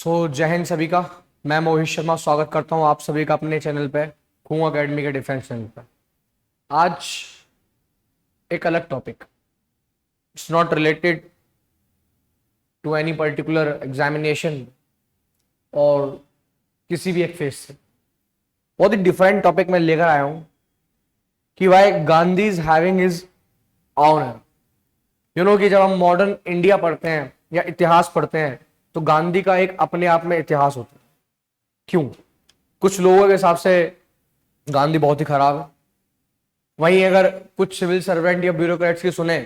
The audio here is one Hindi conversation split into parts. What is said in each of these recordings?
जय हिंद सभी का। मैं मोहित शर्मा स्वागत करता हूं आप सभी का अपने चैनल पे, खूं एकेडमी के डिफेंस चैनल पे। आज एक अलग topic, it's not related to any particular examination और किसी भी एक फेज से। बहुत ही डिफरेंट टॉपिक मैं लेकर आया हूं कि why Gandhi is having his honour. कि जब हम मॉडर्न इंडिया पढ़ते हैं या इतिहास पढ़ते हैं तो गांधी का एक अपने आप में इतिहास होता है। क्यों? कुछ लोगों के हिसाब से गांधी बहुत ही खराब है, वहीं अगर कुछ सिविल सर्वेंट या ब्यूरोक्रेट्स की सुने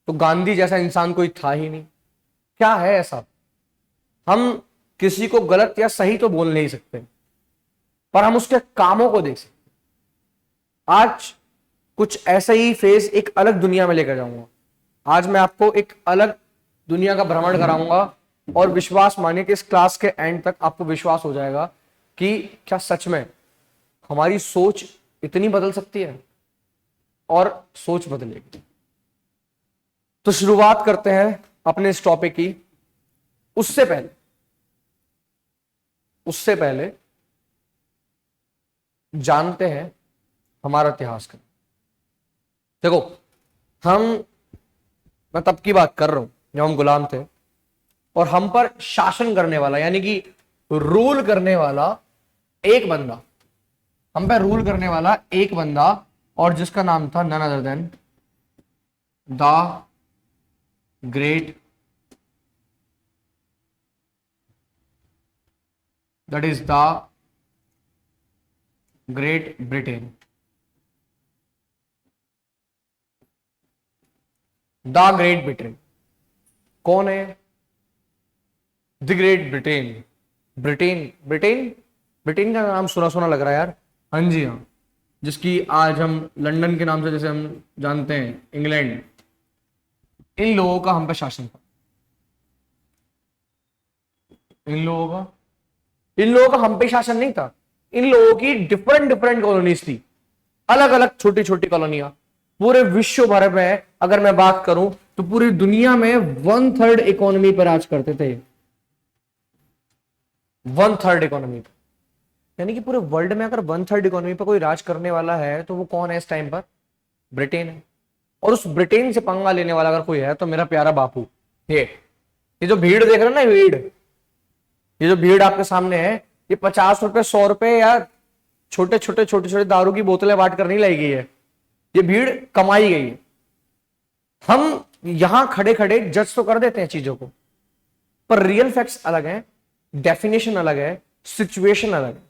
तो गांधी जैसा इंसान कोई था ही नहीं। क्या है ऐसा? हम किसी को गलत या सही तो बोल नहीं सकते, पर हम उसके कामों को देख सकते। आज कुछ ऐसा ही फेज एक अलग दुनिया में लेकर जाऊंगा। आज मैं आपको एक अलग दुनिया का भ्रमण कराऊंगा और विश्वास मानिए कि इस क्लास के एंड तक आपको विश्वास हो जाएगा कि क्या सच में हमारी सोच इतनी बदल सकती है और सोच बदलेगी। तो शुरुआत करते हैं अपने इस टॉपिक की। उससे पहले जानते हैं हमारा इतिहास का। देखो, मैं तब की बात कर रहा हूं जब हम गुलाम थे और हम पर शासन करने वाला यानी कि रूल करने वाला एक बंदा, हम पे रूल करने वाला एक बंदा, और जिसका नाम था none other than the great, that is the Great Britain. The Great Britain कौन है? The Great Britain. Britain Britain Britain का नाम सुना सुना लग रहा है यार। हाँ जी हाँ, जिसकी आज हम लंदन के नाम से जैसे हम जानते हैं, इंग्लैंड। इन लोगों का हम पे शासन था। इन लोगों का हम पे शासन नहीं था। इन लोगों की डिफरेंट डिफरेंट कॉलोनीज थी, अलग अलग छोटी छोटी कॉलोनियां। पूरे विश्व भर में अगर मैं बात करूं तो पूरी दुनिया में 1/3 इकोनॉमी पर राज करते थे। 1/3 इकोनॉमी पर, यानी कि पूरे वर्ल्ड में अगर 1/3 इकोनॉमी पर कोई राज करने वाला है तो वो कौन है इस टाइम पर? ब्रिटेन है। और उस ब्रिटेन से पंगा लेने वाला अगर कोई है तो मेरा प्यारा बापू। ये जो भीड़ देख रहे हैं ना, ये जो भीड़ आपके सामने है, ये 50 रुपए 100 रुपए या छोटे छोटे दारू की बोतलें बांट कर नहीं लाई गई है। ये भीड़ कमाई गई है। हम यहां खड़े खड़े जज तो कर देते हैं चीजों को, पर रियल फैक्ट्स अलग हैं, डेफिनेशन अलग है, सिचुएशन अलग है।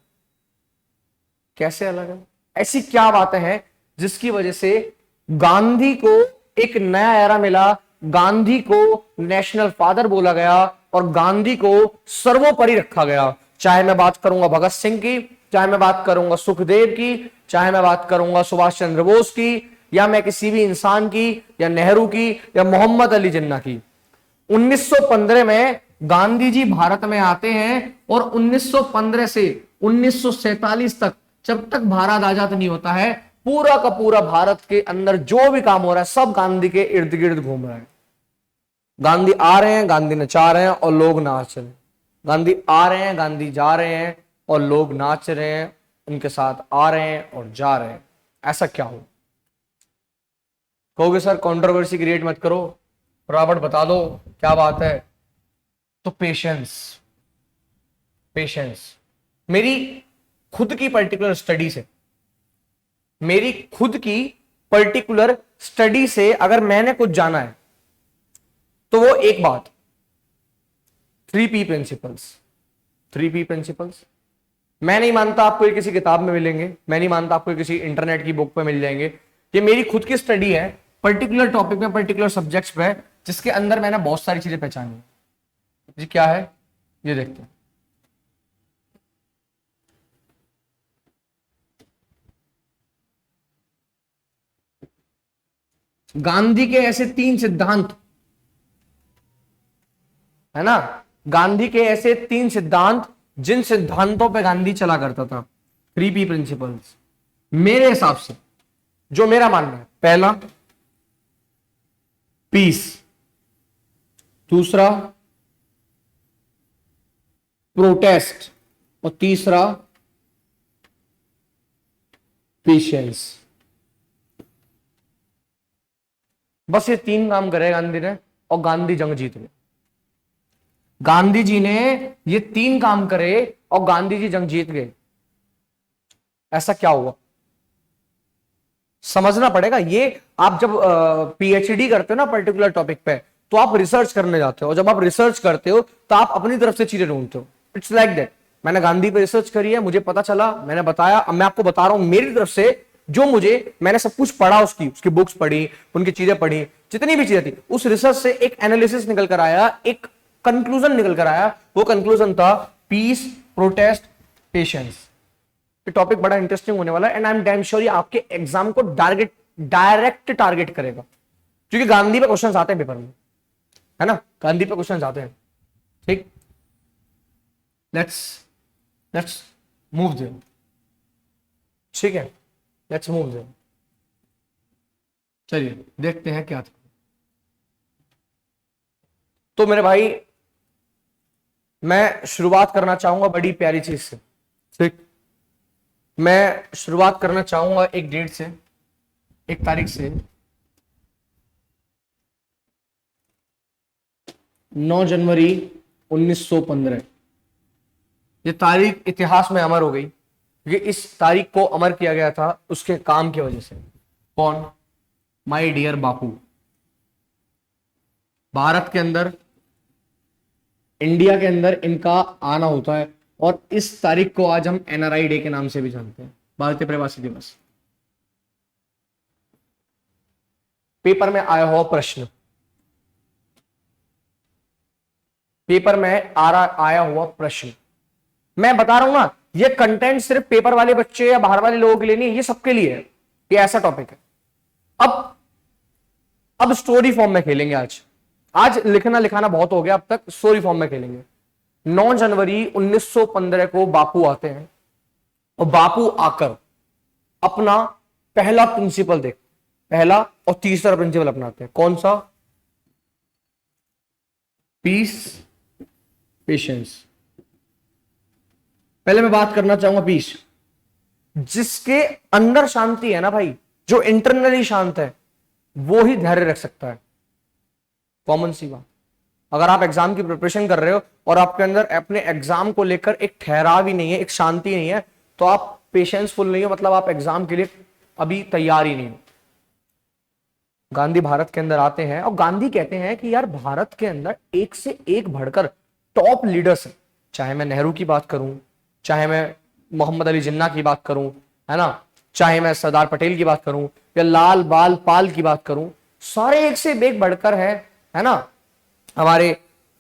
कैसे अलग है? ऐसी क्या बातें हैं जिसकी वजह से गांधी को एक नया एरा मिला, गांधी को नेशनल फादर बोला गया और गांधी को सर्वोपरि रखा गया। चाहे मैं बात करूंगा भगत सिंह की, चाहे मैं बात करूंगा सुखदेव की, चाहे मैं बात करूंगा सुभाष चंद्र बोस की, या मैं किसी भी इंसान की, या नेहरू की, या मोहम्मद अली जिन्ना की। 1915 में गांधी जी भारत में आते हैं और 1915 से 1947 तक, जब तक भारत आजाद नहीं होता है, पूरा का पूरा भारत के अंदर जो भी काम हो रहा है सब गांधी के इर्द गिर्द घूम रहा है। गांधी आ रहे हैं, गांधी नचा रहे हैं और लोग नाच रहे हैं। गांधी आ रहे हैं, गांधी जा रहे हैं और लोग नाच रहे हैं, उनके साथ आ रहे हैं और जा रहे हैं। ऐसा क्या हो? कहोगे सर कंट्रोवर्सी क्रिएट मत करो, फटाफट बता दो क्या बात है। तो पेशेंस। मेरी खुद की पर्टिकुलर स्टडी से, अगर मैंने कुछ जाना है तो वो एक बात, 3P प्रिंसिपल्स। मैं नहीं मानता आपको ये किसी किताब में मिलेंगे, मैं नहीं मानता आपको किसी इंटरनेट की बुक पे मिल जाएंगे। ये मेरी खुद की स्टडी है, पर्टिकुलर टॉपिक में, पर्टिकुलर सब्जेक्ट्स पे, जिसके अंदर मैंने बहुत सारी चीजें पहचानी जी। क्या है ये देखते हैं। गांधी के ऐसे 3 सिद्धांत है ना, गांधी के ऐसे 3 सिद्धांत जिन सिद्धांतों पे गांधी चला करता था। 3P प्रिंसिपल्स मेरे हिसाब से, जो मेरा मानना है, पहला पीस, दूसरा प्रोटेस्ट और तीसरा पेशेंस। बस ये 3 काम करे गांधी ने और गांधी जंग जीत गए। गांधी जी ने ये 3 काम करे और गांधी जी जंग जीत गए। ऐसा क्या हुआ समझना पड़ेगा। ये आप जब पीएचडी करते हो ना पर्टिकुलर टॉपिक पे, तो आप रिसर्च करने जाते हो, और जब आप रिसर्च करते हो तो आप अपनी तरफ से चीजें ढूंढते हो। It's like that. मैंने गांधी पे रिसर्च करी है, मुझे पता चला, मैंने बताया, अब मैं आपको बता रहा हूं मेरी तरफ से जो मैंने सब कुछ पढ़ा, उसकी बुक्स पढ़ी, उनकी चीजें पढ़ी, जितनी भी चीजें थी, उस रिसर्च से एक एनालिसिस निकल कर आया, एक कंक्लूजन निकल कर आया। वो कंक्लूजन था पीस, प्रोटेस्ट, पेशेंस। टॉपिक बड़ा इंटरेस्टिंग होने वाला है and I am damn sure ये आपके एग्जाम को डायरेक्ट टारगेट करेगा, क्योंकि गांधी पे क्वेश्चंस आते हैं पेपर में, है ना, गांधी पे क्वेश्चंस आते हैं। ठीक, लेट्स मूव देयर। ठीक है, लेट्स मूव देयर। चलिए देखते हैं क्या था। तो मेरे भाई मैं शुरुआत करना चाहूंगा बड़ी प्यारी चीज से। ठीक, मैं शुरुआत करना चाहूंगा एक डेट से, एक तारीख से, 9 जनवरी 1915। ये तारीख इतिहास में अमर हो गई, क्योंकि इस तारीख को अमर किया गया था उसके काम की वजह से। कौन? माय डियर बापू। भारत के अंदर, इंडिया के अंदर इनका आना होता है, और इस तारीख को आज हम एनआरआई डे के नाम से भी जानते हैं, भारतीय प्रवासी दिवस। पेपर में आया हुआ प्रश्न, पेपर में आया हुआ प्रश्न, मैं बता रहा हूं ना, ये कंटेंट सिर्फ पेपर वाले बच्चे या बाहर वाले लोगों के लिए नहीं, ये सबके लिए है। ये ऐसा टॉपिक है। अब स्टोरी फॉर्म में खेलेंगे। आज लिखना लिखाना बहुत हो गया, अब तक स्टोरी फॉर्म में खेलेंगे। 9 जनवरी 1915 को बापू आते हैं, और बापू आकर अपना पहला प्रिंसिपल पहला और तीसरा प्रिंसिपल अपनाते हैं। कौन सा? Peace, patience. पहले मैं बात करना चाहूंगा पीस। जिसके अंदर शांति है ना भाई, जो इंटरनली शांत है, वो ही धैर्य रख सकता है। कॉमन सी बात। अगर आप एग्जाम की प्रिपरेशन कर रहे हो और आपके अंदर अपने एग्जाम को लेकर एक ठहराव ही नहीं है, एक शांति नहीं है, तो आप पेशेंसफुल नहीं हो, मतलब आप एग्जाम के लिए अभी तैयार ही नहीं हो। गांधी भारत के अंदर आते हैं और गांधी कहते हैं कि यार भारत के अंदर एक से एक बढ़कर टॉप लीडर्स हैं। चाहे मैं नेहरू की बात करूं, चाहे मैं मोहम्मद अली जिन्ना की बात करूं, है ना, चाहे मैं सरदार पटेल की बात करूं या लाल बाल पाल की बात करूं, सारे एक से एक बढ़कर है ना हमारे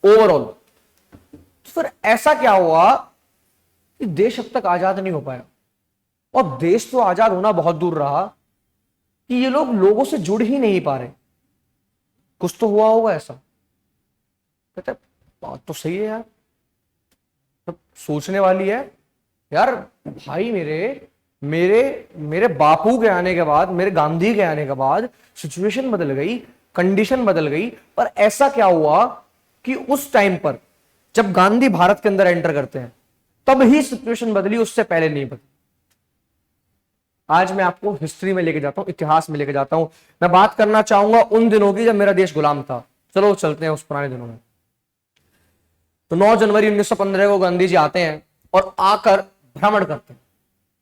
ओवरऑल। तो फिर ऐसा क्या हुआ कि देश अब तक आजाद नहीं हो पाया, और देश तो आजाद होना बहुत दूर रहा कि ये लोग लोगों से जुड़ ही नहीं पा रहे। कुछ तो हुआ होगा ऐसा। कहते बात तो सही है यार, तो सोचने वाली है यार। भाई मेरे मेरे मेरे बापू के आने के बाद, मेरे गांधी के आने के बाद सिचुएशन बदल गई, कंडीशन बदल गई। पर ऐसा क्या हुआ कि उस टाइम पर जब गांधी भारत के अंदर एंटर करते हैं तब ही सिचुएशन बदली, उससे पहले नहीं बदली। आज मैं आपको हिस्ट्री में लेके जाता हूं, इतिहास में लेके जाता हूं। मैं बात करना चाहूंगा उन दिनों की जब मेरा देश गुलाम था। चलो चलते हैं उस पुराने दिनों में। तो 9 जनवरी 1915 को गांधी जी आते हैं और आकर भ्रमण करते हैं,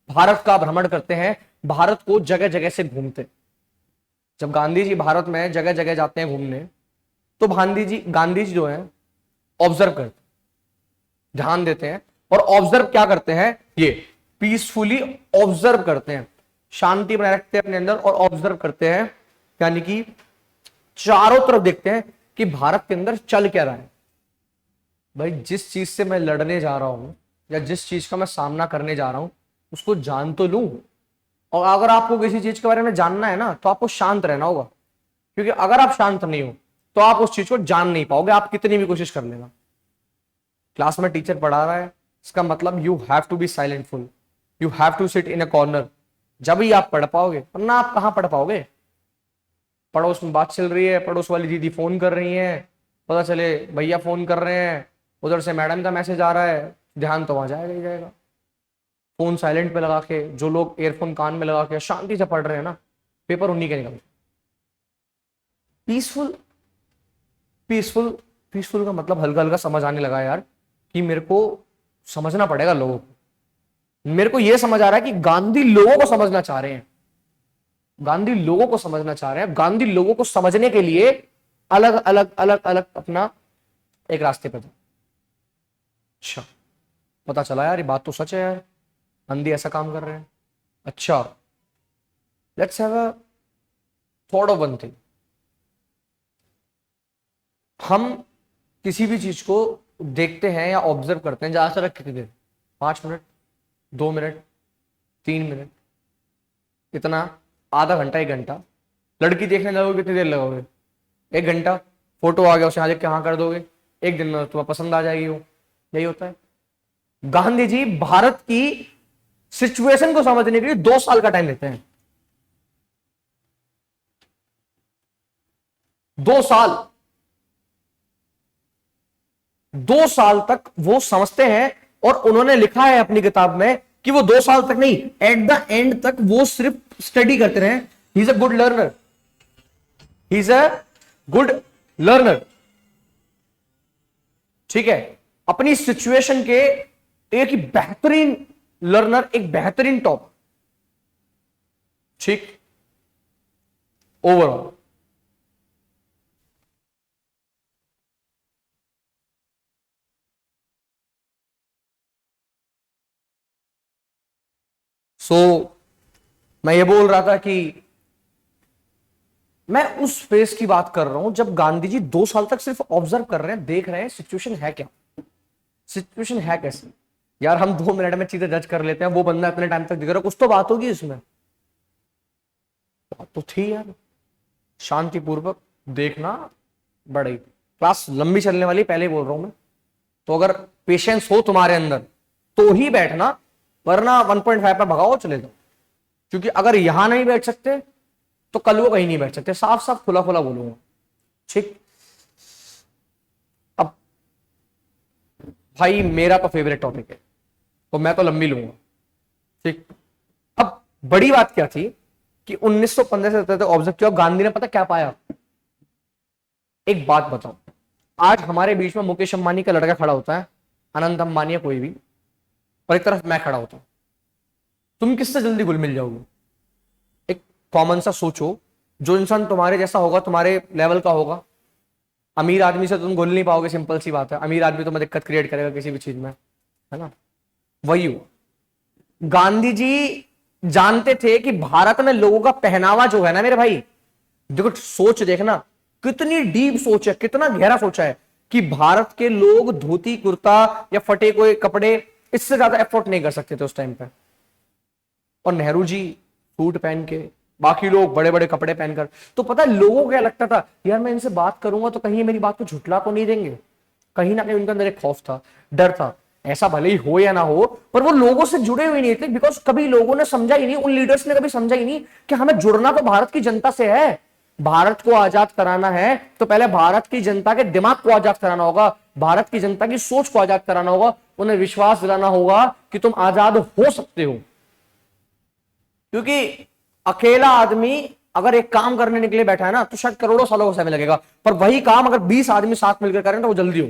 भारत का भ्रमण करते हैं, भारत को जगह जगह से घूमते। जब गांधी जी भारत में जगह जगह जाते हैं घूमने, तो गांधी जी जो है ऑब्जर्व करते, ध्यान देते हैं। और ऑब्जर्व क्या करते हैं? ये पीसफुली ऑब्जर्व करते हैं, शांति बनाए रखते हैं अपने अंदर और ऑब्जर्व करते हैं, यानी कि चारों तरफ देखते हैं कि भारत के अंदर चल क्या रहा है। भाई जिस चीज से मैं लड़ने जा रहा हूं या जिस चीज का मैं सामना करने जा रहा हूं, उसको जान तो लूं। और अगर आपको किसी चीज के बारे में जानना है ना, तो आपको शांत रहना होगा, क्योंकि अगर आप शांत नहीं हो तो आप उस चीज को जान नहीं पाओगे, आप कितनी भी कोशिश कर लेना। क्लास में टीचर पढ़ा रहा है, इसका मतलब you have to be silentful, you have to sit in a corner, जब ही आप पढ़ पाओगे, वरना आप कहां पढ़ पाओगे। पड़ोस में बात चल रही है, पड़ोस वाली दीदी फोन कर रही है, पता चले भैया फोन कर रहे हैं, उधर से मैडम का मैसेज आ रहा है, ध्यान तो वहां जाएगा ही जाएगा। फोन साइलेंट पे लगा के, जो लोग एयरफोन कान में लगा के शांति से पढ़ रहे हैं ना, पेपर उन्हीं के निकलते। पीसफुल, पीसफुल, पीसफुल का मतलब हल्का हल्का समझ आने लगा यार, कि मेरे को समझना पड़ेगा लोगों को। मेरे को यह समझ आ रहा है कि गांधी लोगों को समझना चाह रहे हैं, गांधी लोगों को समझना चाह रहे हैं। गांधी लोगों को समझने के लिए अलग अलग अलग अलग अपना एक रास्ते पे था। अच्छा, पता चला यार ये बात तो सच है यार, गांधी ऐसा काम कर रहे हैं। अच्छा, let's have a thought of one thing. हम किसी भी चीज को देखते हैं या ऑब्जर्व करते हैं ज्यादा से ज्यादा कितनी देर, 5 मिनट, 2 मिनट, 3 मिनट, कितना, आधा घंटा, 1 घंटा। लड़की देखने लगोगे कितनी देर लगोगे, 1 घंटा। फोटो आ गया उसे यहाँ देख के हाँ कर दोगे, एक दिन में तुम्हें पसंद आ जाएगी वो। यही होता है। गांधी जी भारत की सिचुएशन को समझने के लिए 2 साल का टाइम लेते हैं। 2 साल, 2 साल तक वो समझते हैं। और उन्होंने लिखा है अपनी किताब में कि वो 2 साल तक नहीं, एट द एंड तक वो सिर्फ स्टडी करते रहे। He is a good learner, he is a good learner. ठीक है, अपनी सिचुएशन के एक ही बेहतरीन लर्नर, एक बेहतरीन टॉप। ठीक, ओवरऑल सो मैं ये बोल रहा था कि मैं उस फेस की बात कर रहा हूं जब गांधी जी 2 साल तक सिर्फ ऑब्जर्व कर रहे हैं, देख रहे हैं सिचुएशन है क्या, सिचुएशन है कैसे। यार हम 2 मिनट में चीजें जज कर लेते हैं, वो बंदा इतने टाइम तक दिख रहा है, कुछ तो बात होगी इसमें। बात तो थी यार, शांतिपूर्वक देखना। बड़ी क्लास लंबी चलने वाली, पहले ही बोल रहा हूं मैं। तो अगर पेशेंस हो तुम्हारे अंदर तो ही बैठना, वरना 1.5 पे भगाओ चले जाओ। क्योंकि अगर यहां नहीं बैठ सकते तो कल वो कहीं नहीं बैठ सकते। साफ साफ खुला खुला बोलूंगा। ठीक, अब भाई मेरा तो फेवरेट टॉपिक है तो मैं तो लंबी लूंगा। ठीक, अब बड़ी बात क्या थी कि 1915 से ऑब्जर्व किया, गांधी ने पता क्या पाया। एक बात बताओ, आज हमारे बीच में मुकेश अंबानी का लड़का खड़ा होता है, अनंत अंबानी या कोई भी, और एक तरफ मैं खड़ा होता हूं, तुम किससे जल्दी घुल मिल जाओगे। एक कॉमन सा सोचो, जो इंसान तुम्हारे जैसा होगा, तुम्हारे लेवल का होगा। अमीर आदमी से तुम घुल नहीं पाओगे, सिंपल सी बात है। अमीर आदमी तुम्हें दिक्कत क्रिएट करेगा किसी भी चीज में, है ना। वही हुआ, गांधी जी जानते थे कि भारत में लोगों का पहनावा जो है ना मेरे भाई, देखो सोच देखना कितनी डीप सोच है, कितना गहरा सोचा है कि भारत के लोग धोती कुर्ता या फटे हुए कपड़े इससे ज्यादा एफोर्ड नहीं कर सकते थे उस टाइम पे। और नेहरू जी सूट पहन के, बाकी लोग बड़े बड़े कपड़े पहनकर। तो पता है लोगों को क्या लगता था, यार मैं इनसे बात करूंगा तो कहीं मेरी बात को झुठला तो नहीं देंगे। कहीं ना कहीं उनके अंदर एक खौफ था, डर था। ऐसा भले ही हो या ना हो, पर वो लोगों से जुड़े हुए नहीं थे, बिकॉज कभी लोगों ने समझा ही नहीं, उन लीडर्स ने कभी समझा ही नहीं कि हमें जुड़ना तो भारत की जनता से है। भारत को आजाद कराना है तो पहले भारत की जनता के दिमाग को आजाद कराना होगा, भारत की जनता की सोच को आजाद कराना होगा, उन्हें विश्वास दिलाना होगा कि तुम आजाद हो सकते हो। क्योंकि अकेला आदमी अगर एक काम करने निकले बैठा है ना, तो शायद करोड़ों सालों का समय लगेगा, पर वही काम अगर 20 आदमी साथ मिलकर करें तो वो जल्दी हो।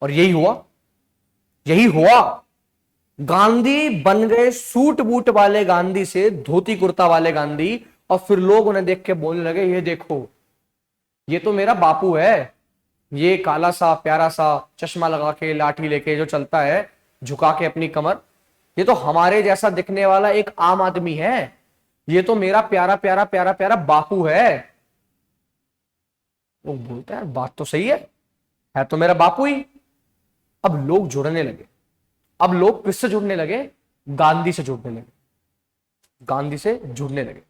और यही हुआ, यही हुआ। गांधी बन गए सूट बूट वाले गांधी से धोती कुर्ता वाले गांधी। और फिर लोग उन्हें देख के बोलने लगे, ये देखो ये तो मेरा बापू है, ये काला सा प्यारा सा चश्मा लगा के लाठी लेके जो चलता है झुका के अपनी कमर, ये तो हमारे जैसा दिखने वाला एक आम आदमी है, ये तो मेरा प्यारा प्यारा प्यारा प्यारा बापू है। वो बोलते हैं बात तो सही है तो मेरा बापू ही। अब लोग जुड़ने लगे। अब लोग किससे जुड़ने लगे, गांधी से जुड़ने लगे, गांधी से जुड़ने लगे।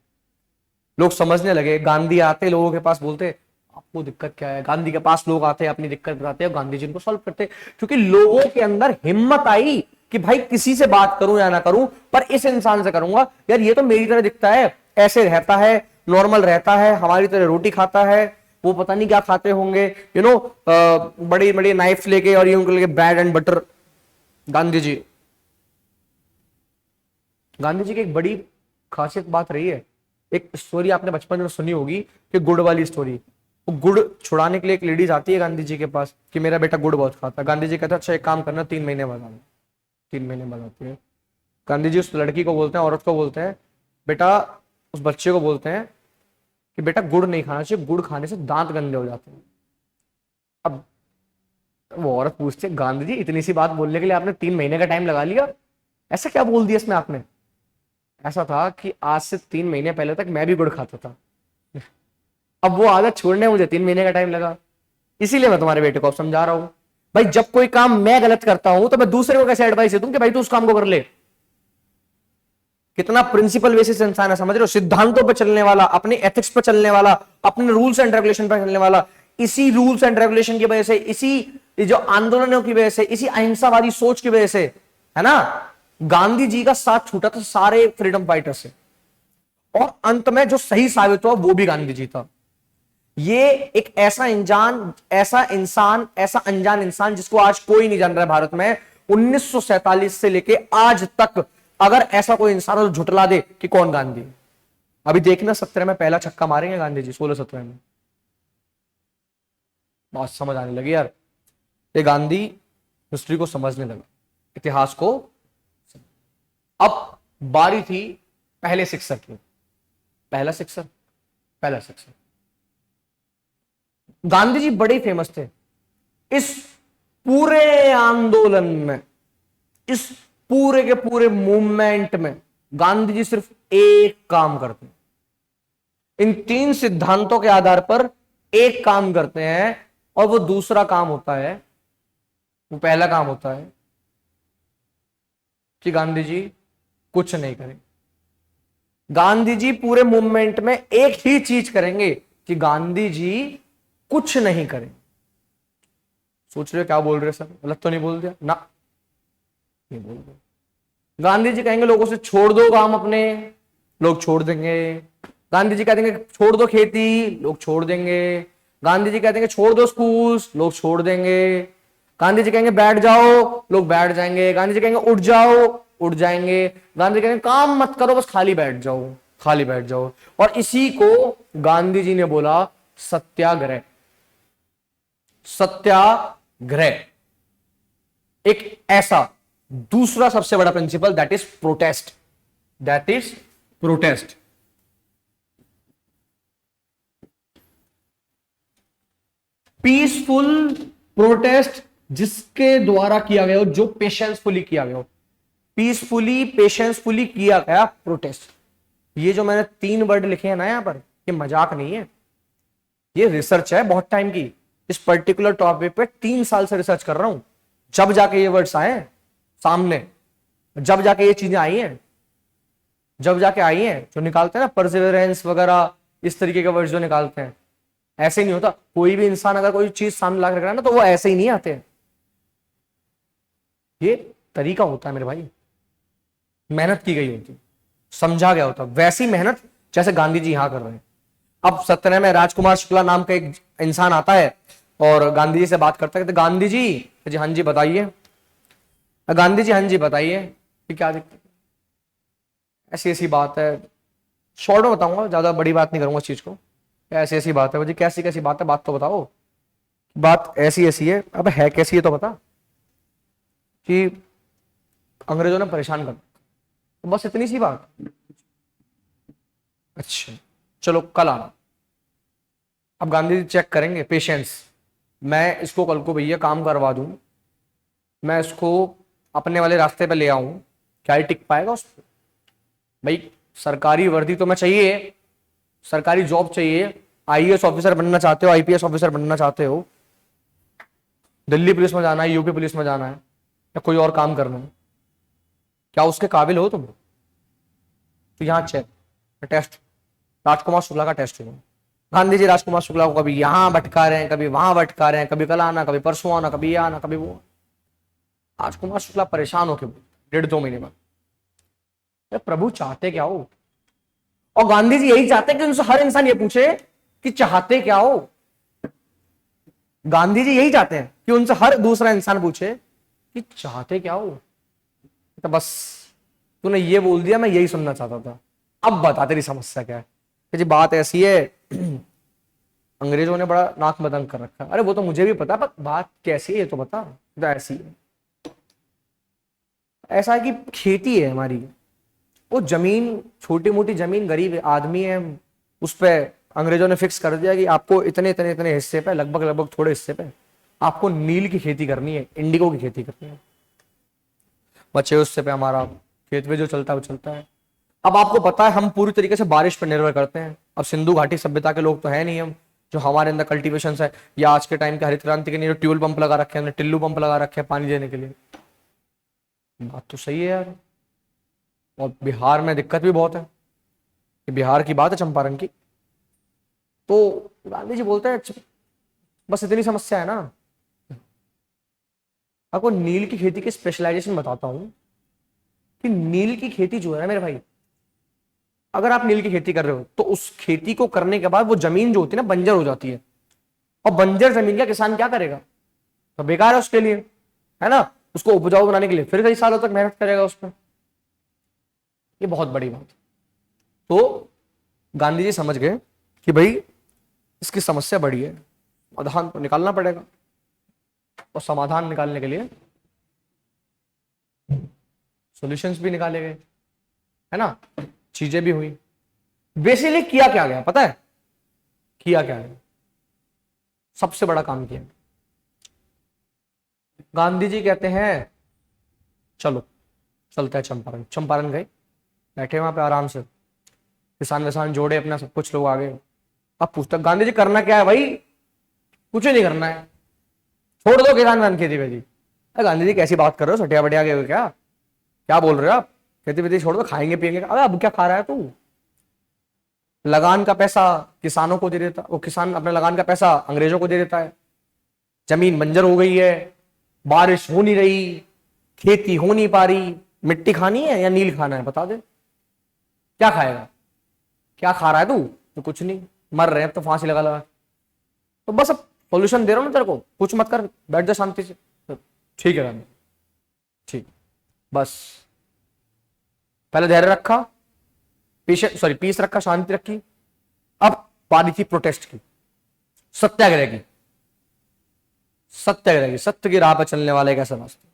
लोग समझने लगे, गांधी आते लोगों के पास बोलते आपको दिक्कत क्या है, गांधी के पास लोग आते अपनी दिक्कत बताते हैं, गांधी जी इनको सॉल्व करते। क्योंकि लोगों के अंदर हिम्मत आई कि भाई किसी से बात करूं या ना करूं, पर इस इंसान से करूंगा। यार ये तो मेरी तरह दिखता है, ऐसे रहता है, नॉर्मल रहता है, हमारी तरह रोटी खाता है, वो पता नहीं क्या खाते होंगे, बड़ी बड़ी नाइफ लेके और यूं लेके bread and butter. Gandhi ji की एक बड़ी खासियत बात रही है, एक स्टोरी आपने बचपन में सुनी होगी कि गुड़ वाली स्टोरी। वो गुड़ छुड़ाने के लिए एक लेडीज आती है गांधी जी के पास कि मेरा बेटा गुड़ बहुत खाता है। गांधी जी कहते हैं अच्छा एक काम करना, 3 महीने बाद आना। 3 महीने बाद आती है गांधी जी, उस लड़की को बोलते हैं, औरत को बोलते हैं, बेटा, उस बच्चे को बोलते हैं कि बेटा गुड़ नहीं खाना चाहिए, गुड़ खाने से दांत गंदे हो जाते हैं। अब वो औरत पूछती है गांधी जी इतनी सी बात बोलने के लिए आपने 3 महीने का टाइम लगा लिया, ऐसा क्या बोल दिया इसमें आपने? ऐसा था कि आज से 3 महीने पहले तक मैं भी गुड़ खाता था, अब वो आदत छोड़ने मुझे 3 महीने का टाइम लगा, इसीलिए मैं तुम्हारे बेटे को समझा रहा हूं। भाई जब कोई काम मैं गलत करता हूं तो मैं दूसरे को कैसे एडवाइस दे दूं कि भाई तू उस काम को कर ले। कितना प्रिंसिपल बेसिस इंसान है, समझ रहे हो? सिद्धांतों पर चलने वाला, अपने एथिक्स पर चलने वाला, अपने रूल्स एंड रेगुलेशन पर चलने वाला। इसी रूल्स एंड रेगुलेशन की वजह से, इसी जो आंदोलनों की वजह से, इसी अहिंसावादी सोच की वजह से, है ना, गांधी जी का साथ छूटा था सारे फ्रीडम फाइटर से, और अंत में जो सही साबित हुआ वो भी गांधी जी था। ये एक ऐसा अनजान इंसान जिसको आज कोई नहीं जान रहा है भारत में, 1947 से लेके आज तक अगर ऐसा कोई इंसान हो तो झुटला दे कि कौन गांधी। अभी देखना 17 में पहला छक्का मारेंगे गांधी जी, 16-17 में। बहुत समझ आने लगी यार, ये गांधी हिस्ट्री को समझने लगा, इतिहास को। अब बारी थी पहले सिक्सर की। पहला सिक्सर गांधी जी बड़े फेमस थे इस पूरे आंदोलन में, इस पूरे के पूरे मूवमेंट में। गांधी जी सिर्फ एक काम करते हैं, इन 3 सिद्धांतों के आधार पर एक काम करते हैं, और वो दूसरा काम होता है, वो पहला काम होता है कि गांधी जी कुछ नहीं करें। गांधी जी पूरे मूवमेंट में एक ही चीज करेंगे कि गांधी जी कुछ नहीं करें। सोच रहे हो क्या बोल रहे सर, गलत तो नहीं बोल दिया ना? नहीं बोल दिया। गांधी जी कहेंगे लोगों से छोड़ दो काम अपने, लोग छोड़ देंगे। गांधी जी कह देंगे छोड़ दो खेती, लोग छोड़ देंगे। गांधी जी कह देंगे छोड़ दो स्कूल, लोग छोड़ देंगे। गांधी जी कहेंगे बैठ जाओ, लोग बैठ जाएंगे। गांधी जी कहेंगे उठ जाओ, उठ जाएंगे। गांधी जी कहेंगे काम मत करो, बस खाली बैठ जाओ, खाली बैठ जाओ। और इसी को गांधी जी ने बोला सत्याग्रह। सत्याग्रह एक ऐसा दूसरा सबसे बड़ा principle, that is protest. That is protest. Peaceful protest जिसके द्वारा किया गया हो, जो पेशेंसफुली किया गया हो, पीसफुली पेशेंसफुली किया गया प्रोटेस्ट। ये जो मैंने 3 वर्ड लिखे हैं ना यहां पर, ये मजाक नहीं है, ये रिसर्च है बहुत टाइम की। इस पर्टिकुलर टॉपिक पे 3 साल से रिसर्च कर रहा हूं, जब जाके ये वर्ड्स आए सामने, जब जाके ये चीजें आई हैं, जब जाके आई हैं। जो निकालते हैं ना परसिवरेंस वगैरह, इस तरीके के वर्ड्स जो निकालते हैं, ऐसे नहीं होता। कोई भी इंसान अगर कोई चीज सामने ला रख रहा है ना, तो वो ऐसे ही नहीं आते, ये तरीका होता है मेरे भाई, मेहनत की गई होती, समझा गया होता। वैसी मेहनत जैसे गांधी जी यहां कर रहे हैं। अब 17 में राजकुमार शुक्ला नाम का एक इंसान आता है और गांधी जी से बात करता है, कहते गांधी जी हाँ जी बताइए। गांधी जी हाँ जी बताइए कि क्या दिक्कत है? ऐसी ऐसी बात है, शॉर्ट में बताऊंगा, ज्यादा बड़ी बात नहीं करूंगा इस चीज को। ऐसी ऐसी बात है। मुझे कैसी कैसी बात है, बात तो बताओ। बात ऐसी ऐसी है। अब है कैसी है तो बता। कि अंग्रेजों ने परेशान कर, तो बस इतनी सी बात। अच्छा चलो कल आना। अब गांधी जी चेक करेंगे पेशेंस, मैं इसको कल को भैया काम करवा दूं, मैं इसको अपने वाले रास्ते पे ले आऊं, क्या ही टिक पाएगा उस पर? भाई सरकारी वर्दी तो मैं चाहिए, सरकारी जॉब चाहिए। आईएएस ऑफिसर बनना चाहते हो, आईपीएस ऑफिसर बनना चाहते हो, दिल्ली पुलिस में जाना है, यूपी पुलिस में जाना है, या कोई और काम करना है, क्या उसके काबिल हो तुम? तो यहां चेक टेस्ट, राजकुमार शुक्ला का टेस्ट हुआ। गांधी जी राजकुमार शुक्ला को कभी यहां भटका रहे हैं, कभी वहां भटका रहे हैं, कभी कल आना, कभी परसों आना, कभी ये आना, कभी वो। राजकुमार शुक्ला परेशान होके 1.5-2 महीने बाद, प्रभु चाहते क्या हो? और गांधी जी यही चाहते कि उनसे हर इंसान ये पूछे कि चाहते क्या हो। गांधी जी यही चाहते हैं कि उनसे हर दूसरा इंसान पूछे कि चाहते क्या हो। तो बस तूने ये बोल दिया, मैं यही सुनना चाहता था, अब बता तेरी समस्या क्या है। कि जी बात ऐसी है, अंग्रेजों ने बड़ा नाक मदंग कर रखा है। अरे वो तो मुझे भी पता, पर बात कैसी है ये तो बता। तो ऐसी है, ऐसा है कि खेती है हमारी, वो जमीन छोटी मोटी जमीन, गरीब आदमी है, उस पर अंग्रेजों ने फिक्स कर दिया कि आपको इतने इतने इतने हिस्से पे, लगभग लगभग थोड़े हिस्से पे आपको नील की खेती करनी है, इंडिगो की खेती करनी है। बचे उससे पे हमारा खेत में जो चलता है वो चलता है। अब आपको पता है हम पूरी तरीके से बारिश पर निर्भर करते हैं। अब सिंधु घाटी सभ्यता के लोग तो है नहीं हम, जो हमारे अंदर कल्टीवेशन है, या आज के टाइम के हरित क्रांति के लिए जो ट्यूबवेल पंप लगा रखे हैं, टिल्लू पंप लगा रखे हैं पानी देने के लिए। बात तो सही है यार। और बिहार में दिक्कत भी बहुत है, कि बिहार की बात है, चंपारण की। तो गांधी जी बोलते हैं बस इतनी समस्या है ना। आपको नील की खेती की स्पेशलाइजेशन बताता हूं कि नील की खेती जो है ना मेरे भाई, अगर आप नील की खेती कर रहे हो तो उस खेती को करने के बाद वो जमीन जो होती है ना बंजर हो जाती है। और बंजर जमीन का किसान क्या करेगा, तो बेकार है उसके लिए, है ना। उसको उपजाऊ बनाने के लिए फिर कई सालों तक मेहनत करेगा उस पर। ये बहुत बड़ी बात। तो गांधी जी समझ गए कि भाई इसकी समस्या बड़ी है, समाधान तो निकालना पड़ेगा। और समाधान निकालने के लिए सॉल्यूशंस भी निकाले गए, है ना, चीजें भी हुई। बेसिकली किया क्या गया पता है, किया क्या गया, सबसे बड़ा काम किया। गांधी जी कहते हैं चलो चलता है चंपारण। चंपारण गए, बैठे वहां पे आराम से, किसान विसान जोड़े अपना, सब कुछ लोग आ गए। अब पूछता गांधी जी करना क्या है भाई, कुछ नहीं करना है, छोड़ दो किसान विसान खेती वेती। गांधी जी कैसी बात कर रहे हो, सटिया बटिया गए हो क्या, क्या बोल रहे हो आप, खेती वेती छोड़ दो, खाएंगे पिएंगे। अबे अब क्या खा रहा है तू, लगान का पैसा किसानों को दे देता, वो किसान अपने लगान का पैसा अंग्रेजों को दे देता है। जमीन बंजर हो गई है, बारिश हो नहीं रही, खेती हो नहीं पा रही। मिट्टी खानी है या नील खाना है बता दे, क्या खाएगा, क्या खा रहा है तू, तो कुछ नहीं, मर रहे हैं अब तो फांसी लगा लगा। तो बस अब सॉल्यूशन दे रहा हूं ना तेरे को, कुछ मत कर, बैठ जा शांति से। तो ठीक है गांधी, ठीक, बस पहले धैर्य रखा, पीस रखा, शांति रखी। अब बारी थी प्रोटेस्ट की, सत्याग्रह की। सत्याग्रह की, सत्य की राह पर चलने वाले कैसे रास्ते।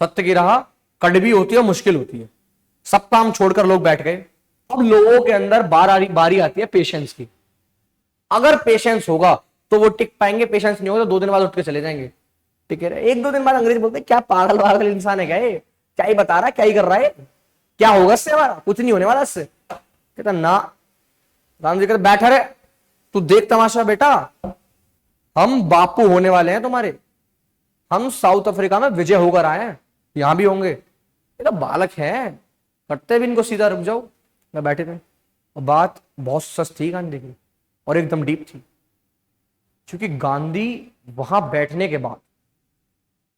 सत्य की राह कड़वी होती है और मुश्किल होती है। सब काम छोड़कर लोग बैठ गए। अब लोगों के अंदर बारी आती है पेशेंस की। अगर पेशेंस होगा तो वो टिक पाएंगे, पेशेंस नहीं होगा तो 2 दिन बाद उठ के चले जाएंगे। ठीक है, 1-2 दिन बाद अंग्रेज बोलते क्या पागल पागल इंसान है क्या ये, क्या ही बता रहा है, क्या ही कर रहा है, क्या होगा इससे, हमारा कुछ नहीं होने वाला इससे। कहता ना, राम जी कहते बैठा रहे, तू देख तमाशा बेटा, हम बापू होने वाले हैं तुम्हारे, हम साउथ अफ्रीका में विजय होकर आए हैं, यहां भी होंगे। ये तो बालक है, करते भी इनको सीधा, रुक जाओ। मैं बैठे थे और बात बहुत सच थी गांधी की, और एकदम डीप थी। क्योंकि गांधी वहां बैठने के बाद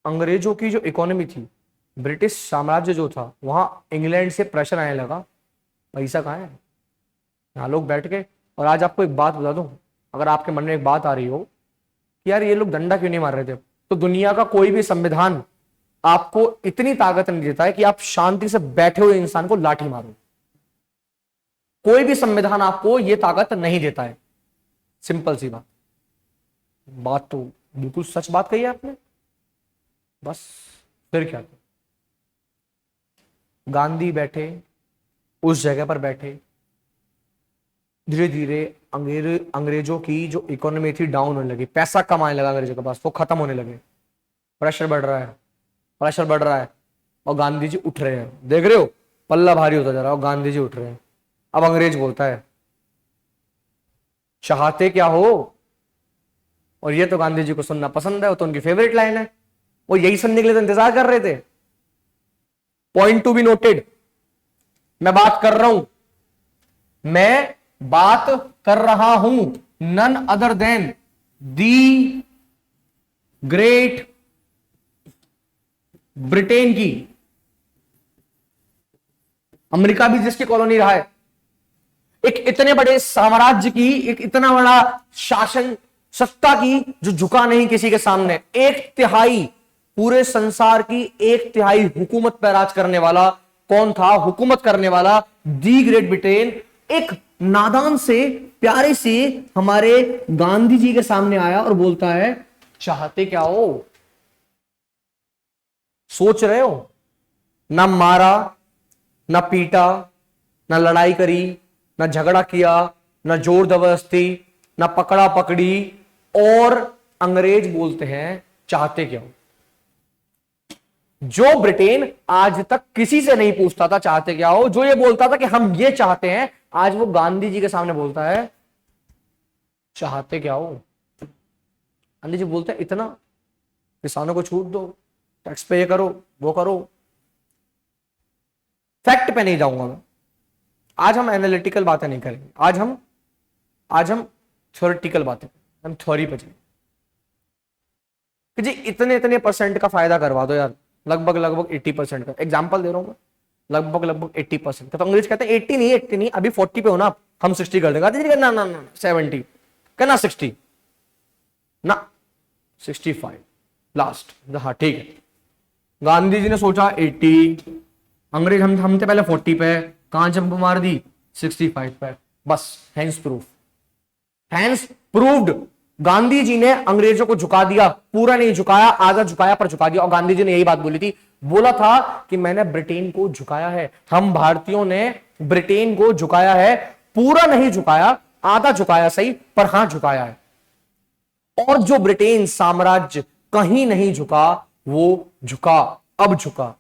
अंग्रेजों की जो इकोनॉमी थी, ब्रिटिश साम्राज्य जो था, वहां इंग्लैंड से प्रेशर आने लगा, पैसा कहाँ है, यहाँ लोग बैठ के। और आज आपको एक बात बता दूं, अगर आपके मन में एक बात आ रही हो कि यार ये लोग डंडा क्यों नहीं मार रहे थे, तो दुनिया का कोई भी संविधान आपको इतनी ताकत नहीं देता है कि आप शांति से बैठे हुए इंसान को लाठी मारो। कोई भी संविधान आपको यह ताकत नहीं देता है, सिंपल सी बात। बात तो बिल्कुल सच बात कही है आपने। बस फिर क्या था, गांधी बैठे उस जगह पर बैठे, धीरे धीरे अंग्रेजों की जो इकोनॉमी थी डाउन होने लगी, पैसा कम आने लगा अंग्रेजों के पास, वो खत्म होने लगे, प्रेशर बढ़ रहा है, प्रेशर बढ़ रहा है। और गांधी जी उठ रहे हैं, देख रहे हो पल्ला भारी होता जा रहा है, और गांधी जी उठ रहे हैं। अब अंग्रेज बोलता है चाहते क्या हो, और ये तो गांधी जी को सुनना पसंद है, वो तो उनकी फेवरेट लाइन है, वो यही सुनने के लिए तो इंतजार कर रहे थे। पॉइंट टू बी नोटेड, मैं बात कर रहा हूं, मैं बात कर रहा हूं none other than the Great Britain की। अमेरिका भी जिसकी कॉलोनी रहा है, एक इतने बड़े साम्राज्य की, एक इतना बड़ा शासन सत्ता की जो झुका नहीं किसी के सामने, 1/3 पूरे संसार की 1/3 हुकूमत पर राज करने वाला कौन था? हुकूमत करने वाला दी ग्रेट ब्रिटेन एक नादान से प्यारे से हमारे गांधी जी के सामने आया और बोलता है चाहते क्या हो? सोच रहे हो? ना मारा, ना पीटा, ना लड़ाई करी, ना झगड़ा किया, ना जोर जबरदस्ती, ना पकड़ा पकड़ी, और अंग्रेज बोलते हैं चाहते क्या हो? जो ब्रिटेन आज तक किसी से नहीं पूछता था चाहते क्या हो, जो ये बोलता था कि हम ये चाहते हैं, आज वो गांधी जी के सामने बोलता है चाहते क्या हो? गांधी जी बोलते हैं इतना, किसानों को छूट दो, टैक्स पे करो, वो करो। फैक्ट पे नहीं जाऊंगा मैं, आज हम एनालिटिकल बातें नहीं करेंगे, आज हम थ्योरेटिकल बातें, हम थ्योरी पे जाएंगे कि जी इतने इतने परसेंट का फायदा करवा दो यार, लगभग 80% का। एग्जांपल दे रहा हूं मैं, लगभग 80% का। तो अंग्रेज कहते हैं 80 नहीं, अभी 40 पे हो ना, हम 60 कर देंगे। ना ना ना 70 कहना, 60 ना 65 लास्ट। हाँ ठीक है, गांधी जी ने सोचा 80, अंग्रेज हम थे पहले 40 पे, कहां जंप मार दी 65 पे, बस hence proof, hence proved. Gandhi ji ने अंग्रेजों को झुका दिया, पूरा नहीं झुकाया, आधा झुकाया पर झुका दिया। और गांधी जी ने यही बात बोली थी, बोला था कि मैंने ब्रिटेन को झुकाया है, हम भारतीयों ने ब्रिटेन को झुकाया है, पूरा नहीं झुकाया, आधा झुकाया सही, पर हां झुकाया है। और जो ब्रिटेन साम्राज्य कहीं नहीं झुका, वो झुका, अब झुका।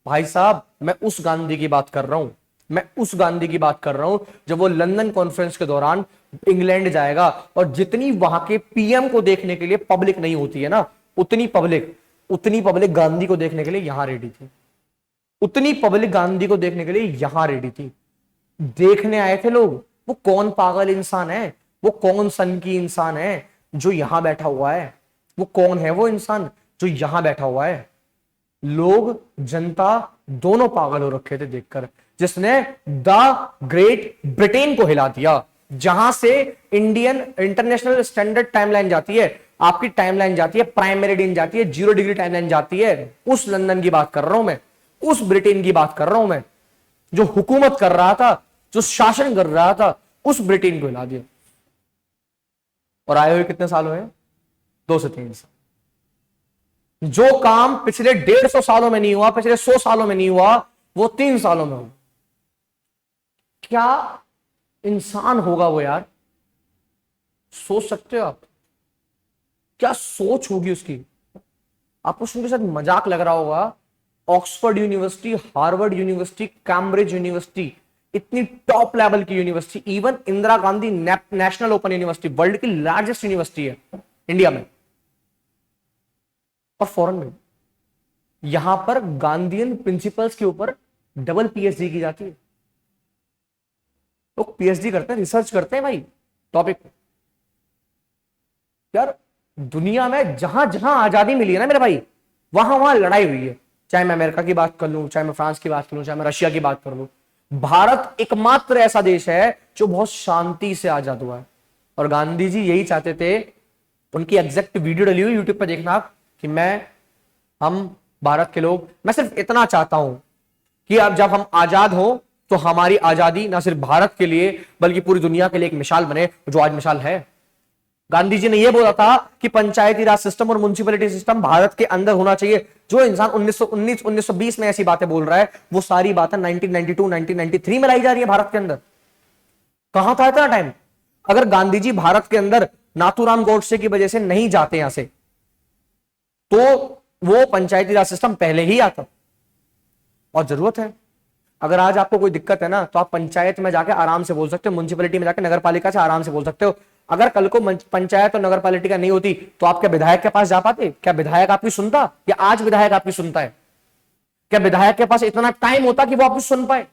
भाई साहब, मैं उस गांधी की बात कर रहा हूं, मैं उस गांधी की बात कर रहा हूं जब वो लंदन कॉन्फ्रेंस के दौरान इंग्लैंड जाएगा, और जितनी वहां के पीएम को देखने के लिए पब्लिक नहीं होती है ना, उतनी पब्लिक गांधी को देखने के लिए यहां रेडी थी, उतनी पब्लिक गांधी को देखने के लिए यहां रेडी थी। देखने आए थे लोग, वो कौन पागल इंसान है, वो कौन सन की इंसान है जो यहां बैठा हुआ है, वो कौन है वो इंसान जो यहां बैठा हुआ है। लोग, जनता दोनों पागल हो रखे थे देखकर, जिसने द ग्रेट ब्रिटेन को हिला दिया, जहां से इंटरनेशनल स्टैंडर्ड टाइमलाइन जाती है, आपकी टाइमलाइन जाती है, प्राइम मेरिडियन जाती है, 0 डिग्री टाइमलाइन जाती है। उस लंदन की बात कर रहा हूं मैं, उस ब्रिटेन की बात कर रहा हूं मैं, जो हुकूमत कर रहा था, जो शासन कर रहा था, उस ब्रिटेन को हिला दिया। और आए हुए कितने साल हुए? 2 से 3 साल। जो काम पिछले 150 सालों में नहीं हुआ, पिछले 100 सालों में नहीं हुआ, वो 3 सालों में हुआ। क्या इंसान होगा वो यार, सोच सकते हो आप? क्या सोच होगी उसकी? आपको सुन के साथ मजाक लग रहा होगा, Oxford university, Harvard university, Cambridge university, इतनी टॉप लेवल की university, even Indira Gandhi national open university, world की लार्जेस्ट यूनिवर्सिटी है इंडिया में और फॉरेन में, यहां पर गांधीयन प्रिंसिपल्स के ऊपर डबल पीएचडी की जाती है। लोग पीएचडी करते हैं, रिसर्च करते हैं भाई टॉपिक। यार दुनिया में जहां जहां आजादी मिली है ना मेरे भाई, वहां वहां लड़ाई हुई है। चाहे मैं अमेरिका की बात कर लूं, चाहे मैं फ्रांस की बात कर लूं, चाहे मैं रशिया की बात कर लूं, भारत एकमात्र ऐसा देश है जो बहुत शांति से आजाद हुआ है। और गांधी जी यही चाहते थे, उनकी एग्जैक्ट वीडियो डली हुई यूट्यूब पर देखना आप, कि हम भारत के लोग, मैं सिर्फ इतना चाहता हूं कि अब जब हम आजाद हो तो हमारी आजादी ना सिर्फ भारत के लिए बल्कि पूरी दुनिया के लिए एक मिसाल बने, जो आज मिसाल है। गांधी जी ने यह बोला था कि पंचायती राज सिस्टम और म्युनिसिपैलिटी सिस्टम भारत के अंदर होना चाहिए। जो इंसान 1919 1920 में ऐसी बातें बोल रहा है, वो सारी बातें 1992 1993 में लाई जा रही है भारत के अंदर। कहां था इतना टाइम? अगर गांधी जी भारत के अंदर नाथूराम गोडसे की वजह से नहीं जाते यहां से, तो वो पंचायती राज सिस्टम पहले ही आता। और जरूरत है, अगर आज आपको कोई दिक्कत है ना, तो आप पंचायत में जाके आराम से बोल सकते हो, म्युनिसिपैलिटी में जाके, नगर पालिका से आराम से बोल सकते हो। अगर कल को पंचायत और नगर पालिका नहीं होती तो आपके विधायक के पास जा पाते? क्या विधायक आपकी सुनता? या आज विधायक आपकी सुनता है? क्या विधायक के पास इतना टाइम होता कि वो आपकी सुन पाए?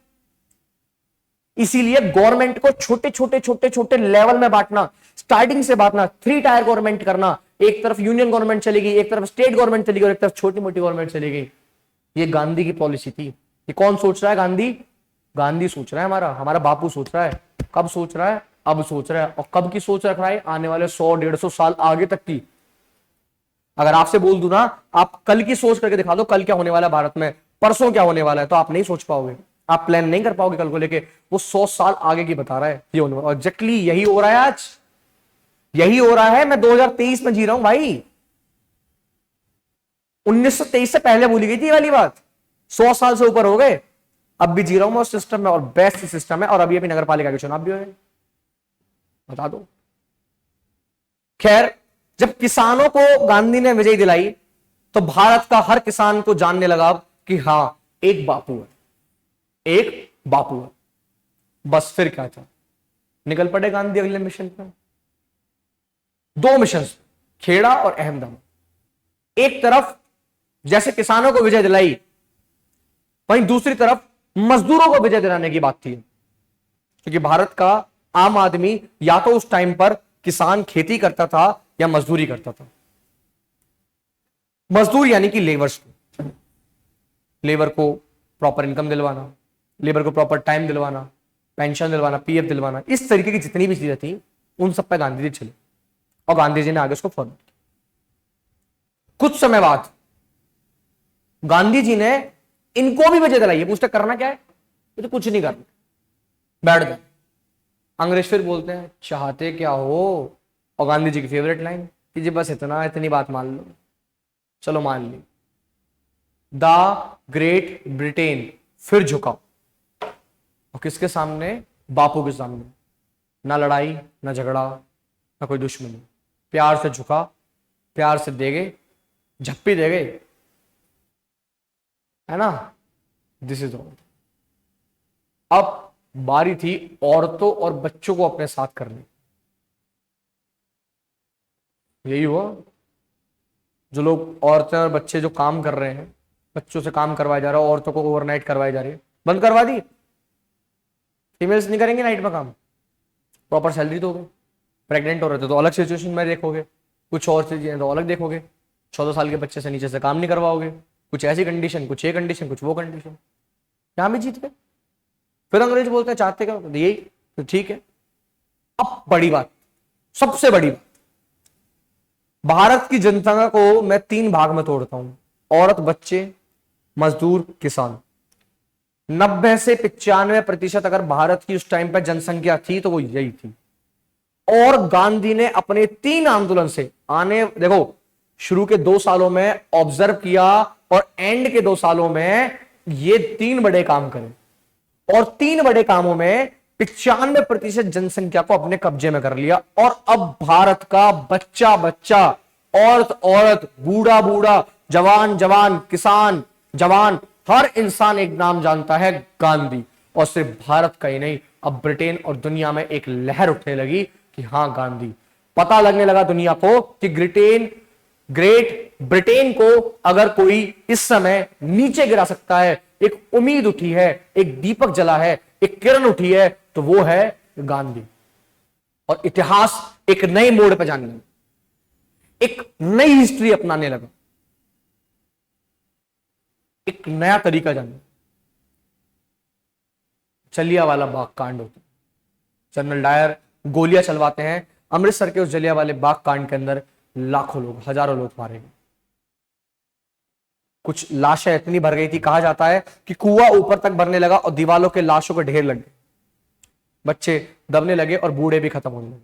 इसीलिए गवर्नमेंट को छोटे छोटे छोटे छोटे लेवल में बांटना, स्टार्टिंग से बांटना, 3 टायर गवर्नमेंट करना। एक तरफ यूनियन गवर्नमेंट चलेगी, एक तरफ स्टेट गवर्नमेंट चलेगी, और एक तरफ छोटी मोटी गवर्नमेंट चलेगी। ये गांधी की पॉलिसी थी। ये कौन सोच रहा है? गांधी सोच रहा है, हमारा बापू सोच रहा है। कब सोच रहा है? अब सोच रहा है, और कब की सोच रख रहा है? आने वाले 100-150 साल आगे तक की। अगर आपसे बोल दूं ना, आप कल की सोच करके दिखा दो, कल क्या होने वाला है भारत में, परसों क्या होने वाला है, तो आप नहीं सोच पाओगे, आप प्लान नहीं कर पाओगे कल को लेके। वो 100 साल आगे की बता रहा है ये होने वाला, और एग्जैक्टली यही हो रहा है आज, यही हो रहा है। मैं 2023 में जी रहा हूं भाई, 1923 से पहले भूली गई थी ये वाली बात, 100 साल से ऊपर हो गए, अब भी जी रहा हूं मैं उस सिस्टम में, और बेस्ट सिस्टम है, और अभी नगर पालिका के चुनाव भी हो गए, बता दो। खैर, जब किसानों को गांधी ने विजय दिलाई, तो भारत का हर किसान को जानने लगा कि हां, एक बापू है, एक बापू है। बस फिर क्या था, निकल पड़े गांधी अगले मिशन पर। 2 मिशन, खेड़ा और अहमदाबाद। एक तरफ जैसे किसानों को विजय दिलाई, वहीं दूसरी तरफ मजदूरों को विजय दिलाने की बात थी, क्योंकि भारत का आम आदमी या तो उस टाइम पर किसान खेती करता था या मजदूरी करता था। मजदूर यानी कि लेबर्स को, लेबर को प्रॉपर इनकम दिलवाना, लेबर को प्रॉपर टाइम दिलवाना, पेंशन दिलवाना, पीएफ दिलवाना, इस तरीके की जितनी भी चीजें थी, उन सब पे गांधी जी चले, और गांधी जी ने आगे उसको फॉलो किया। कुछ समय बाद गांधी जी ने इनको भी वजह दिलाई। पूछते करना क्या है, तो कुछ नहीं करना, बैठ गए। अंग्रेज फिर बोलते हैं चाहते क्या हो, और गांधी जी की फेवरेट लाइन कि जी बस इतना, इतनी बात मान लो, चलो मान ली। द ग्रेट ब्रिटेन फिर झुका, और किसके सामने? बापू के सामने। ना लड़ाई, ना झगड़ा, ना कोई दुश्मनी, प्यार से झुका, प्यार से दे गए, झप्पी दे गए, है ना। This is all. अब बारी थी औरतों और बच्चों को अपने साथ करने। यही हुआ, जो लोग औरतें और बच्चे जो काम कर रहे हैं, बच्चों से काम करवाया जा रहा है, औरतों को ओवरनाइट करवाई जा रही है, बंद करवा दी। फीमेल्स नहीं करेंगे नाइट में काम, प्रॉपर सैलरी दोगे। प्रेग्नेंट हो रहे थे तो अलग सिचुएशन में देखोगे, कुछ और चीजें तो अलग देखोगे, 14 साल के बच्चे से नीचे से काम नहीं करवाओगे, कुछ ऐसी कंडीशन, कुछ ये कंडीशन, कुछ वो कंडीशन। यहां भी जीत गए। फिर अंग्रेज बोलते हैं चाहते क्या, तो यही, तो ठीक है। अब बड़ी बात, सबसे बड़ी बात, भारत की जनता को मैं 3 भाग में तोड़ता हूं, औरत, बच्चे, मजदूर, किसान। 90 से 95% अगर भारत की उस टाइम पर जनसंख्या थी तो वो यही थी। और गांधी ने अपने 3 आंदोलन से, आने देखो, शुरू के 2 सालों में ऑब्जर्व किया, और एंड के 2 सालों में ये 3 बड़े काम करे, और 3 बड़े कामों में 95% जनसंख्या को अपने कब्जे में कर लिया। और अब भारत का बच्चा बच्चा, औरत औरत, बूढ़ा बूढ़ा, जवान जवान, किसान जवान, हर इंसान एक नाम जानता है, गांधी। और सिर्फ भारत का ही नहीं, अब ब्रिटेन और दुनिया में एक लहर उठने लगी कि हां गांधी। पता लगने लगा दुनिया को कि ग्रेट ब्रिटेन को अगर कोई इस समय नीचे गिरा सकता है, एक उम्मीद उठी है, एक दीपक जला है, एक किरण उठी है, तो वो है गांधी। और इतिहास एक नए मोड़ पर जाने लगा, एक नई हिस्ट्री अपनाने लगा, एक नया तरीका जाने। जलियांवाला बाग कांड होता है, जनरल डायर गोलियां चलवाते हैं, अमृतसर के उस जलियांवाले बाग कांड के अंदर लाखों लोग, हजारों लोग मारे गए। कुछ लाशें इतनी भर गई थी, कहा जाता है कि कुआं ऊपर तक भरने लगा और दीवालों के लाशों के ढेर लग गए, बच्चे दबने लगे और बूढ़े भी खत्म होने लगे।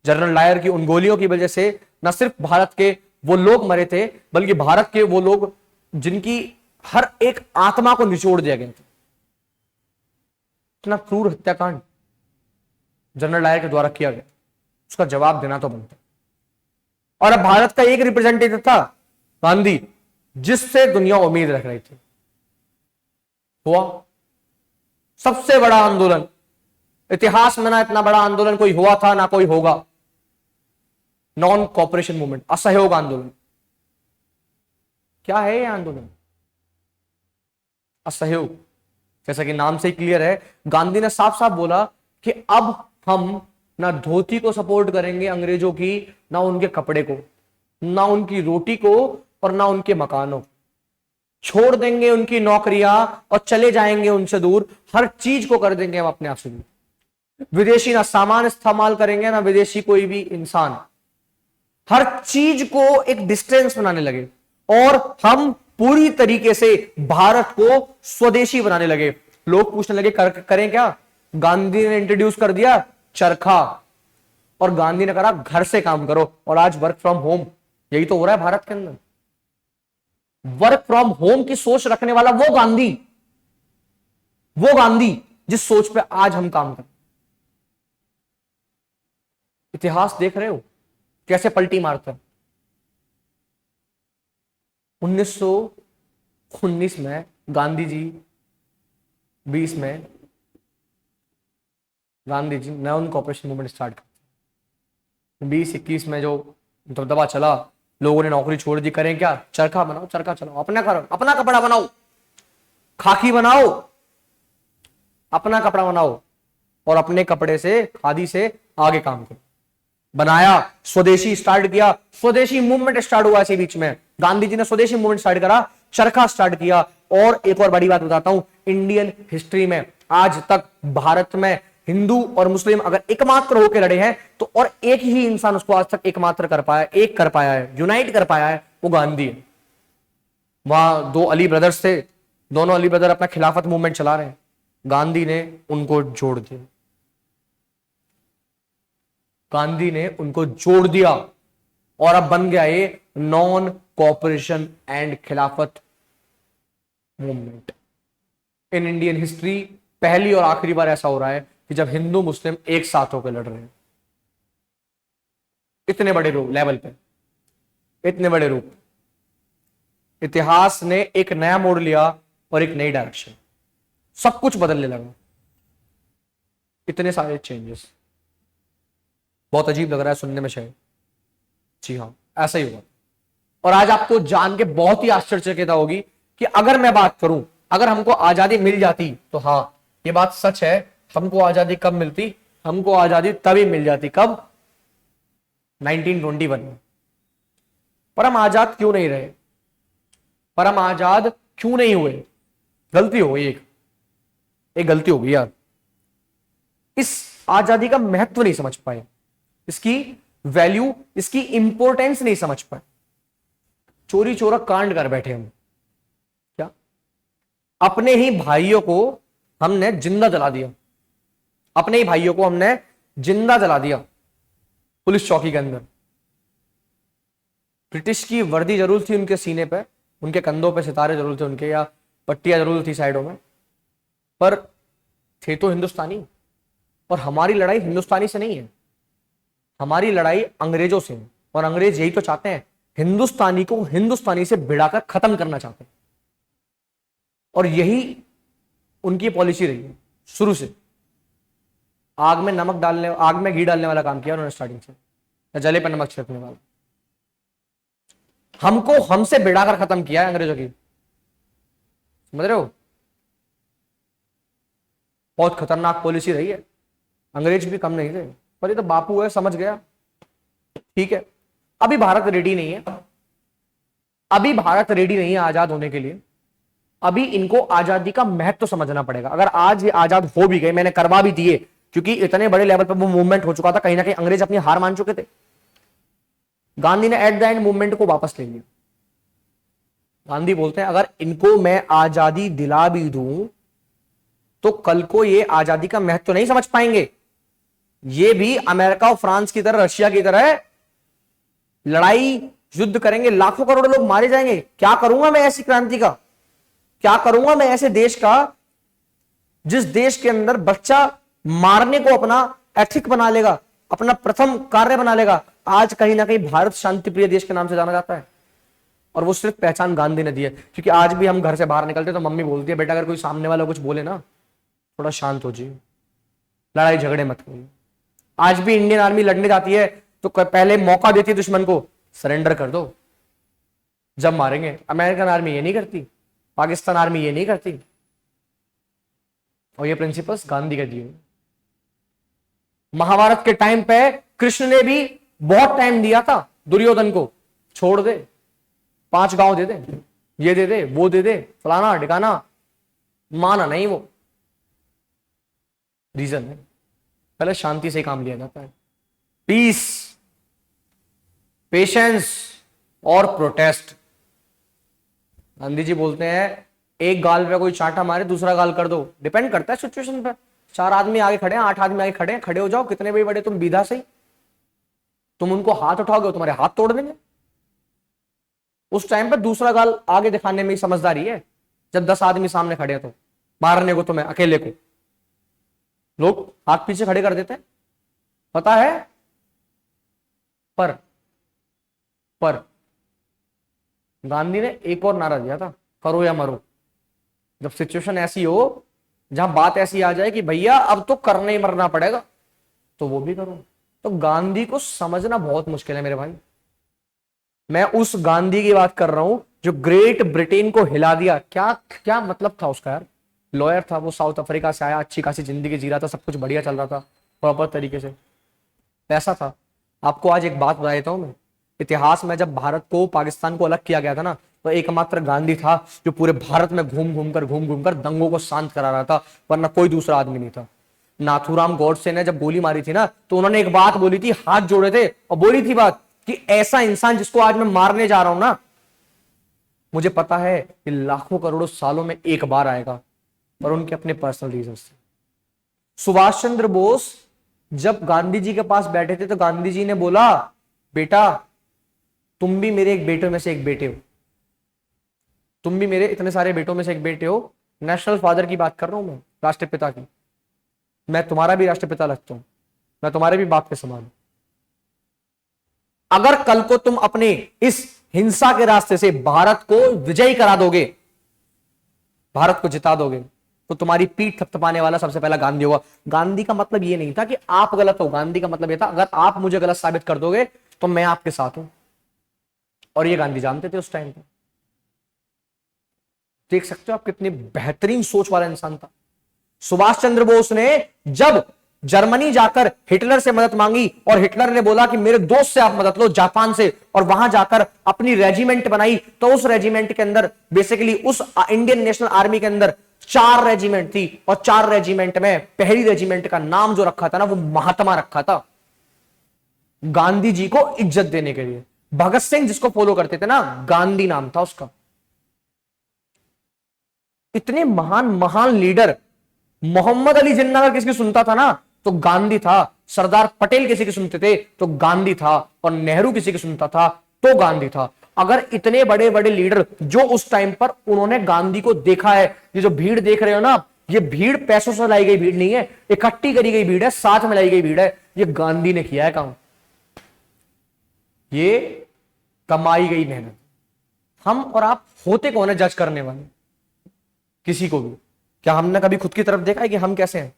जनरल डायर की उन गोलियों की वजह से न सिर्फ भारत के वो लोग मरे थे, बल्कि भारत के वो लोग जिनकी हर एक आत्मा को निचोड़ दिया गया था। इतना क्रूर हत्याकांड जनरल डायर के द्वारा किया गया, उसका जवाब देना तो बनता। और अब भारत का एक रिप्रेजेंटेटिव था, गांधी, जिससे दुनिया उम्मीद रख रही थी। हुआ सबसे बड़ा आंदोलन इतिहास में, ना इतना बड़ा आंदोलन कोई हुआ था ना कोई होगा। नॉन कॉपरेशन मूवमेंट, असहयोग आंदोलन। क्या है यह आंदोलन? असहयोग। जैसा कि नाम से ही क्लियर है, गांधी ने साफ साफ बोला कि अब हम ना धोती को सपोर्ट करेंगे अंग्रेजों की, ना उनके कपड़े को, ना उनकी रोटी को, और ना उनके मकानों। छोड़ देंगे उनकी नौकरियां और चले जाएंगे उनसे दूर, हर चीज को कर देंगे हम अपने आप से दूर। विदेशी ना सामान इस्तेमाल करेंगे ना विदेशी कोई भी इंसान। हर चीज को एक डिस्टेंस बनाने लगे और हम पूरी तरीके से भारत को स्वदेशी बनाने लगे। लोग पूछने लगे करें क्या? गांधी ने इंट्रोड्यूस कर दिया चरखा, और गांधी ने कहा घर से काम करो, और आज वर्क फ्रॉम होम। यही तो हो रहा है भारत के अंदर। वर्क फ्रॉम होम की सोच रखने वाला वो गांधी जिस सोच पे आज हम काम कर। इतिहास देख रहे हो कैसे पलटी मारता है। 1919 में गांधी जी, 20 में Gandhi ji non cooperation movement start करते। 20-21 में जो दबदबा चला, लोगों ने नौकरी छोड़ दी, करें क्या? चरखा बनाओ, चरखा चलाओ, अपना करो, अपना कपड़ा बनाओ, खाकी बनाओ, अपना कपड़ा बनाओ, और अपने कपड़े से, खादी से आगे काम करो। बनाया, स्वदेशी स्टार्ट किया, स्वदेशी मूवमेंट स्टार्ट हुआ। इसी बीच में गांधी जी ने स्वदेशी मूवमेंट स्टार्ट करा, चरखा स्टार्ट किया। और एक और बड़ी बात बताता हूं, इंडियन हिस्ट्री में आज तक भारत में हिंदू और मुस्लिम अगर एकमात्र होकर लड़े हैं तो, और एक ही इंसान उसको आज तक एकमात्र कर पाया, एक कर पाया है, यूनाइट कर पाया है, वो गांधी है। वहां 2 अली ब्रदर्स थे, दोनों अली ब्रदर अपना खिलाफत मूवमेंट चला रहे हैं, गांधी ने उनको जोड़ दिया। गांधी ने उनको जोड़ दिया और अब बन गया ये नॉन कॉपरेशन एंड खिलाफत मूवमेंट। इन इंडियन हिस्ट्री पहली और आखिरी बार ऐसा हो रहा है कि जब हिंदू मुस्लिम एक साथ होकर लड़ रहे हैं, इतने बड़े रूप लेवल पे, इतने बड़े रूप। इतिहास ने एक नया मोड़ लिया और एक नई डायरेक्शन, सब कुछ बदलने लगा। इतने सारे चेंजेस, बहुत अजीब लग रहा है सुनने में शायद, जी हाँ ऐसा ही हुआ। और आज आपको जान के बहुत ही आश्चर्यचकित होगी कि अगर मैं बात करूं, अगर हमको आजादी मिल जाती, तो हाँ ये बात सच है, हमको आजादी कब मिलती? हमको आजादी तभी मिल जाती, कब? 1921 में। पर हम आजाद क्यों नहीं रहे? पर हम आजाद क्यों नहीं हुए? गलती हो गई, एक गलती हो गई यार। इस आजादी का महत्व नहीं समझ पाए, इसकी वैल्यू, इसकी इंपॉर्टेंस नहीं समझ पाए। चोरी चोरा कांड कर बैठे हम। क्या? अपने ही भाइयों को हमने जिंदा जला दिया, अपने ही भाइयों को हमने जिंदा जला दिया पुलिस चौकी के अंदर। ब्रिटिश की वर्दी जरूर थी उनके सीने पे, उनके कंधों पे सितारे जरूर थे उनके, या पट्टियां जरूर थी साइडों में, पर थे तो हिंदुस्तानी। और हमारी लड़ाई हिंदुस्तानी से नहीं है, हमारी लड़ाई अंग्रेजों से है। और अंग्रेज यही तो चाहते हैं, हिंदुस्तानी को हिंदुस्तानी से भिड़ाकर खत्म करना चाहते हैं। और यही उनकी पॉलिसी रही है शुरू से। आग में नमक डालने, आग में घी डालने वाला काम किया उन्होंने स्टार्टिंग से, या जले पर नमक छिड़कने वाला। हमको हमसे भिड़ाकर खत्म किया है अंग्रेजों की, समझ रहे हो? बहुत खतरनाक पॉलिसी रही है। अंग्रेज भी कम नहीं थे, पर ये तो बापू है, समझ गया। ठीक है, अभी भारत रेडी नहीं है, अभी भारत रेडी नहीं है आजाद होने के लिए। अभी इनको आजादी का महत्व तो समझना पड़ेगा। अगर आज ये आजाद हो भी गए, मैंने करवा भी दिए, क्योंकि इतने बड़े लेवल पर वो मूवमेंट हो चुका था, कहीं ना कहीं अंग्रेज अपनी हार मान चुके थे। गांधी ने एट द एंड मूवमेंट को वापस ले लिया। गांधी बोलते हैं अगर इनको मैं आजादी दिला भी दूं तो कल को ये आजादी का महत्व नहीं समझ पाएंगे। ये भी अमेरिका और फ्रांस की तरह, रशिया की तरह लड़ाई युद्ध करेंगे, लाखों करोड़ों लोग मारे जाएंगे। क्या करूंगा मैं ऐसी क्रांति का? क्या करूंगा मैं ऐसे देश का जिस देश के अंदर बच्चा मारने को अपना एथिक बना लेगा, अपना प्रथम कार्य बना लेगा। आज कहीं ना कहीं भारत शांति प्रिय देश के नाम से जाना जाता है, और वो सिर्फ पहचान गांधी ने दी है। क्योंकि आज भी हम घर से बाहर निकलते तो मम्मी बोलती है, बेटा अगर कोई सामने वाला कुछ बोले ना, थोड़ा शांत हो जाइए, लड़ाई झगड़े मत करिए। आज भी इंडियन आर्मी लड़ने जाती है तो पहले मौका देती है दुश्मन को, सरेंडर कर दो जब मारेंगे। अमेरिकन आर्मी ये नहीं करती, पाकिस्तान आर्मी ये नहीं करती। और ये प्रिंसिपल्स गांधी के दिए। महाभारत के टाइम पे कृष्ण ने भी बहुत टाइम दिया था दुर्योधन को, छोड़ दे, 5 गांव दे दे, ये दे दे, वो दे दे, फलाना ठिकाना, माना नहीं वो। रीजन है पहले शांति से काम लिया जाता है, पीस, पेशेंस और प्रोटेस्ट। गांधी जी बोलते हैं एक गाल पे कोई चांटा मारे दूसरा गाल कर दो, डिपेंड करता है सिचुएशन पर। 4 आदमी आगे खड़े हैं, 8 आदमी आगे खड़े हैं, खड़े हो जाओ, कितने भी बड़े तुम बीधा सही, तुम उनको हाथ उठाओगे तुम्हारे हाथ तोड़ देंगे। उस टाइम पर दूसरा गाल आगे दिखाने में समझदारी है। जब 10 आदमी सामने खड़े हैं तो मारने को तुम्हें अकेले को लोग हाथ पीछे खड़े कर देते हैं, पता है। पर गांधी ने एक और नारा दिया था, करो या मरो। जब सिचुएशन ऐसी हो, जहां बात ऐसी आ जाए कि भैया अब तो करने ही मरना पड़ेगा, तो वो भी करो। तो गांधी को समझना बहुत मुश्किल है मेरे भाई। मैं उस गांधी की बात कर रहा हूं जो ग्रेट ब्रिटेन को हिला दिया। क्या क्या मतलब था उसका यार। लॉयर था वो, साउथ अफ्रीका से आया, अच्छी खासी जिंदगी जी रहा था, सब कुछ बढ़िया चल रहा था प्रॉपर तरीके से, पैसा था। आपको आज एक बात बता देता हूं मैं, इतिहास में जब भारत को पाकिस्तान को अलग किया गया था ना, तो एकमात्र गांधी था जो पूरे भारत में घूम घूम कर दंगों को शांत करा रहा था, वरना कोई दूसरा आदमी नहीं था। नाथूराम गॉडसे ने जब गोली मारी थी ना, तो उन्होंने एक बात बोली थी, हाथ जोड़े थे और बोली थी बात कि ऐसा इंसान जिसको आज मैं मारने जा रहा हूं ना, मुझे पता है कि लाखों करोड़ों सालों में एक बार आएगा, और उनके अपने पर्सनल रीजन से। सुभाष चंद्र बोस जब गांधी जी के पास बैठे थे तो गांधी जी ने बोला, बेटा तुम भी मेरे एक बेटे में से एक बेटे हो, तुम भी मेरे इतने सारे बेटों में से एक बेटे हो। नेशनल फादर की बात कर रहा हूं मैं, राष्ट्रपिता की। मैं तुम्हारा भी राष्ट्रपिता लगता हूं, मैं तुम्हारे भी बाप के समान हूं। अगर कल को तुम अपने इस हिंसा के रास्ते से भारत को विजयी करा दोगे, भारत को जिता दोगे, तो तुम्हारी पीठ थपथपाने वाला सबसे पहला गांधी होगा। गांधी का मतलब यह नहीं था कि आप गलत हो, गांधी का मतलब यह था अगर आप मुझे गलत साबित कर दोगे तो मैं आपके साथ हूं। और ये गांधी जानते थे उस टाइम पे। देख सकते हो आप कितनी बेहतरीन सोच वाला इंसान था। सुभाष चंद्र बोस ने जब जर्मनी जाकर हिटलर से मदद मांगी और हिटलर ने बोला कि मेरे दोस्त से आप मदद लो, जापान से, और वहां जाकर अपनी रेजिमेंट बनाई, तो उस रेजिमेंट के अंदर बेसिकली उस इंडियन नेशनल आर्मी के अंदर 4 रेजिमेंट थी, और 4 रेजिमेंट में पहली रेजिमेंट का नाम जो रखा था ना, वो महात्मा रखा था, गांधी जी को इज्जत देने के लिए। भगत सिंह जिसको फॉलो करते थे ना, गांधी नाम था उसका। इतने महान महान लीडर। मोहम्मद अली जिन्ना अगर किसी की सुनता था ना, तो गांधी था। सरदार पटेल किसी की सुनते थे तो गांधी था, और नेहरू किसी की सुनता था तो गांधी था। अगर इतने बड़े बड़े लीडर जो उस टाइम पर उन्होंने गांधी को देखा है, ये जो भीड़ देख रहे हो ना, ये भीड़ पैसों से लाई गई भीड़ नहीं है, इकट्ठी करी गई भीड़ है, साथ में लाई गई भीड़ है। ये गांधी ने किया है काम, ये कमाई गई मेहनत। हम और आप होते कौन है जज करने वाले किसी को भी? क्या हमने कभी खुद की तरफ देखा है कि हम कैसे हैं?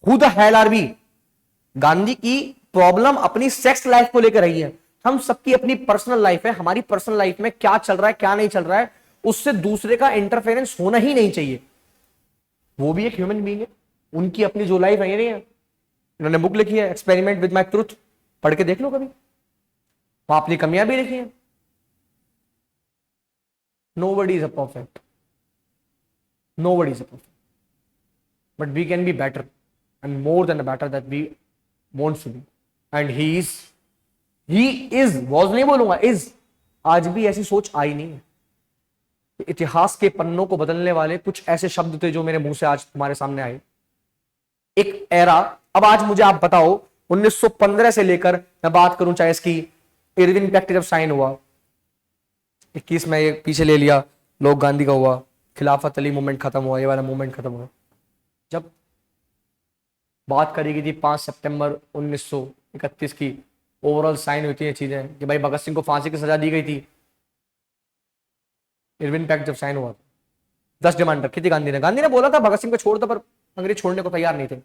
Who the hell are we? Gandhi की प्रॉब्लम अपनी सेक्स लाइफ को लेकर रही है। हम सबकी अपनी पर्सनल लाइफ है, हमारी पर्सनल लाइफ में क्या चल रहा है क्या नहीं चल रहा है, उससे दूसरे का इंटरफेरेंस होना ही नहीं चाहिए। वो भी एक ह्यूमन बीइंग है, उनकी अपनी जो लाइफ है नहीं है। इन्होंने बुक लिखी है एक्सपेरिमेंट विद माई ट्रूथ, पढ़ के देख लो कभी, वहां अपनी कमियां भी लिखी है। Nobody is a perfect. Nobody is a perfect. But we can be better and more than the better that we want to be. And he is, was नहीं बोलूंगा, is, आज भी ऐसी सोच आई नहीं है। इतिहास के पन्नों को बदलने वाले कुछ ऐसे शब्द थे जो मेरे मुंह से आज तुम्हारे सामने आए। एक एरा। अब आज मुझे आप बताओ, 1915 से लेकर मैं बात करूं, चाहे इसकी इरविन पैक्ट जब साइन हुआ, 21 में ये पीछे ले लिया, लोग गांधी का हुआ, खिलाफत अली मूवमेंट खत्म हुआ, ये वाला मूवमेंट खत्म हुआ। जब बात करी गई थी 5 सितंबर 1931 की, ओवरऑल साइन हुई थी ये चीजें कि भाई भगत सिंह को फांसी की सजा दी गई थी। इरविन पैक्ट जब साइन हुआ, 10 डिमांड रखी थी गांधी ने। गांधी ने बोला था भगत सिंह को छोड़ दो, पर अंग्रेज छोड़ने को तैयार नहीं थे।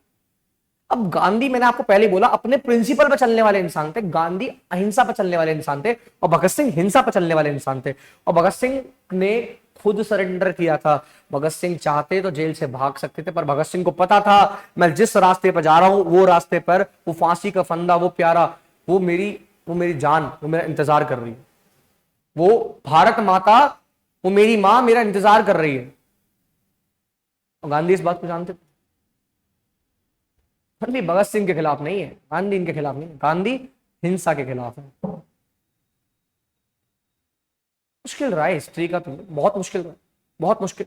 अब गांधी, मैंने आपको पहले बोला, अपने प्रिंसिपल पर चलने वाले इंसान थे। गांधी अहिंसा पर चलने वाले इंसान थे, और भगत सिंह हिंसा पर चलने वाले इंसान थे। और भगत सिंह ने खुद सरेंडर किया था। भगत सिंह चाहते तो जेल से भाग सकते थे, पर भगत सिंह को पता था मैं जिस रास्ते पर जा रहा हूं वो रास्ते पर वो फांसी का फंदा, वो प्यारा, वो मेरी जान, वो मेरा इंतजार कर रही है, वो भारत माता, वो मेरी मां मेरा इंतजार कर रही है। और गांधी इस बात को जानते थे। गांधी भगत सिंह के खिलाफ नहीं है, गांधी इनके खिलाफ नहीं है, गांधी हिंसा के खिलाफ है। मुश्किल रहा है हिस्ट्री का, तो बहुत मुश्किल रहा, बहुत मुश्किल,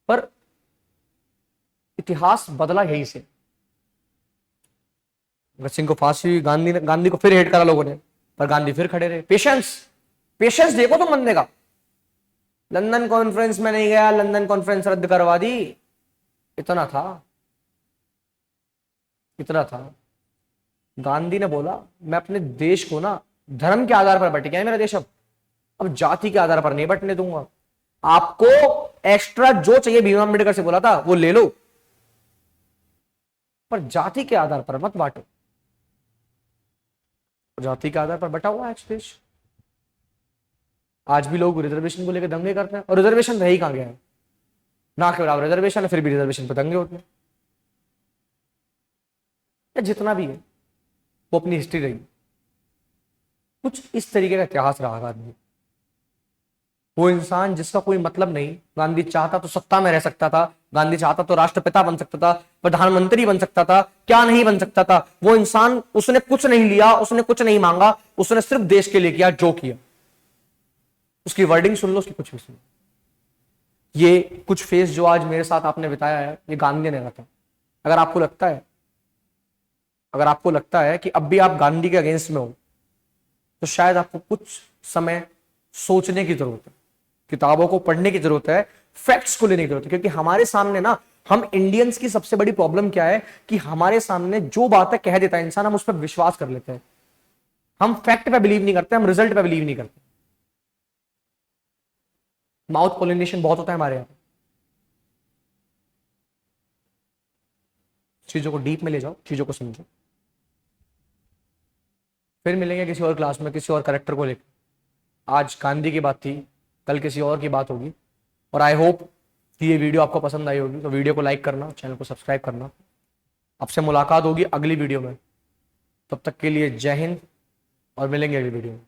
पर इतिहास बदला यही से। भगत सिंह को फांसी हुई, गांधी को फिर हेट करा लोगों ने, पर गांधी फिर खड़े रहे। पेशेंस, पेशेंस देखो तुम बंदे का। लंदन कॉन्फ्रेंस में नहीं गया, लंदन कॉन्फ्रेंस रद्द करवा दी, इतना था, इतना था। गांधी ने बोला मैं अपने देश को ना धर्म के आधार पर बट गया है मेरा देश, अब जाति के आधार पर नहीं बटने दूंगा। आपको एक्स्ट्रा जो चाहिए भीम अम्बेडकर से बोला था वो ले लो, पर जाति के आधार पर मत बांटो। जाति के आधार पर बटा हुआ है देश। आज भी लोग रिजर्वेशन को लेकर दंगे करते हैं, और रिजर्वेशन रह ही कहां गया है, ना के बराबर रिजर्वेशन है, फिर भी रिजर्वेशन पर दंगे होते हैं। या जितना भी है वो अपनी हिस्ट्री रही, कुछ इस तरीके का इतिहास रहा गांधी। वो इंसान जिसका कोई मतलब नहीं, गांधी चाहता तो सत्ता में रह सकता था, गांधी चाहता तो राष्ट्रपिता बन सकता था, प्रधानमंत्री बन सकता था, क्या नहीं बन सकता था। वो इंसान, उसने कुछ नहीं लिया, उसने कुछ नहीं मांगा, उसने सिर्फ देश के लिए किया जो किया। उसकी वर्डिंग सुन लो, उसकी कुछ भी सुन लो। ये कुछ फेस जो आज मेरे साथ आपने बिताया है, ये गांधी ने रखा। अगर आपको लगता है, अगर आपको लगता है कि अब भी आप गांधी के अगेंस्ट में हो, तो शायद आपको कुछ समय सोचने की जरूरत है, किताबों को पढ़ने की जरूरत है, फैक्ट्स को लेने की जरूरत है। क्योंकि हमारे सामने ना, हम इंडियंस की सबसे बड़ी प्रॉब्लम क्या है कि हमारे सामने जो बातें कह देता है इंसान, हम उस पर विश्वास कर लेते हैं। हम फैक्ट पे बिलीव नहीं करते, हम रिजल्ट पे बिलीव नहीं करते। माउथ पॉलिनेशन बहुत होता है हमारे यहाँ। चीजों को डीप में ले जाओ, चीजों को समझो। फिर मिलेंगे किसी और क्लास में, किसी और करेक्टर को लेकर। आज गांधी की बात थी, कल किसी और की बात होगी। और आई होप कि ये वीडियो आपको पसंद आई होगी, तो वीडियो को लाइक करना, चैनल को सब्सक्राइब करना। आपसे मुलाकात होगी अगली वीडियो में, तब तक के लिए जय हिंद, और मिलेंगे अगली वीडियो में।